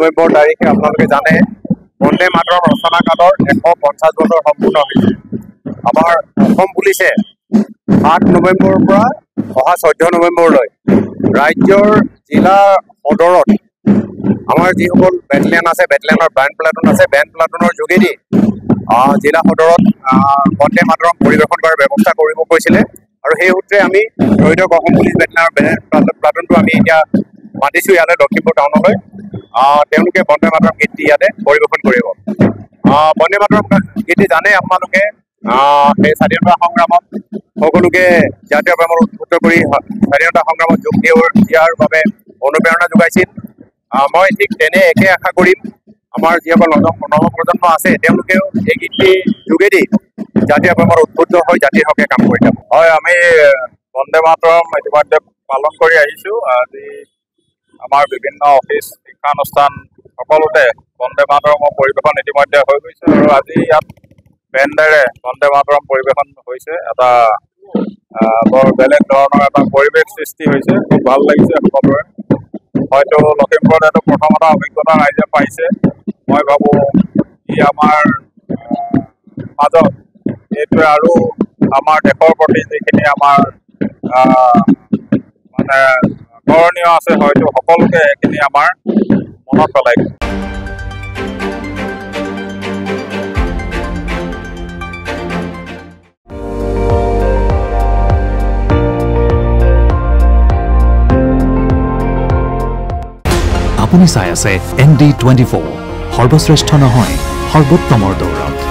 নৱেম্বৰ তাৰিখে আপোনালোকে জানে বন্দে মাতৰম ৰচনা কালৰ 150 বছৰ সম্পূৰ্ণ হৈছে। আমাৰ অসম পুলিচে 8 নৱেম্বৰৰ পৰা অহা 14 নৱেম্বৰলৈ ৰাজ্যৰ জিলা সদৰত আমাৰ যিসকল বেটেলিয়ান আছে, বেটেলিয়ানৰ বেণ্ড প্লাটুন আছে, বেণ্ড প্লাটুনৰ যোগেদি জিলা সদৰত বন্দে মাতৰম পৰিৱেশন কৰাৰ ব্যৱস্থা কৰিব কৈছিলে। আৰু সেই সূত্ৰে আমি ত্ৰয়োদশ অসম পুলিচ বেটেলিয়ানৰ বেণ্ড প্লাটুনটো আমি এতিয়া মাতিছোঁ ইয়ালৈ লখিমপুৰ টাউনলৈ। তেওঁলোকে বন্দে মাতৰম গীতটি ইয়াতে পৰিৱেশন কৰিব। বন্দে মাতৰম গীতটি জানে আপোনালোকে সেই স্বাধীনতা সংগ্ৰামত সকলোকে জাতীয় প্ৰেমৰ উদ্বুদ্ধ কৰি স্বাধীনতা সংগ্ৰামত যোগ দিয়াৰ বাবে অনুপ্ৰেৰণা যোগাইছিল। মই ঠিক তেনে একে আশা কৰিম আমাৰ যিসকল নৱপ্ৰজন্ম আছে তেওঁলোকেও এই গীতটিৰ যোগেদি জাতীয় প্ৰেমৰ উদ্বুদ্ধ হৈ জাতিৰ হকে কাম কৰি যাব। হয়, আমি বন্দে মাতৰম ইতিমধ্যে পালন কৰি আহিছোঁ। আজি আমাৰ বিভিন্ন অফিচ, শিক্ষানুষ্ঠান সকলোতে বন্দে মাতৰমৰ পৰিৱেশন ইতিমধ্যে হৈ গৈছে আৰু আজি ইয়াত বেণ্ডেৰে বন্দে মাতৰম পৰিৱেশন হৈছে। এটা বৰ বেলেগ ধৰণৰ এটা পৰিৱেশ সৃষ্টি হৈছে, খুব ভাল লাগিছে সকলোৰে। হয়তো লখিমপুৰত এইটো প্ৰথম এটা অভিজ্ঞতা ৰাইজে পাইছে। মই ভাবোঁ ই আমাৰ মাজত এইটোৱে আৰু আমাৰ দেশৰ প্ৰতি যিখিনি আমাৰ মানে কৰণীয় আছে হয়তো সকলোকে এইখিনি আমাৰ মনত পেলাই। আপুনি চাই আছে ND24, সৰ্বশ্ৰেষ্ঠ নহয় সৰ্বোত্তমৰ দৌৰ।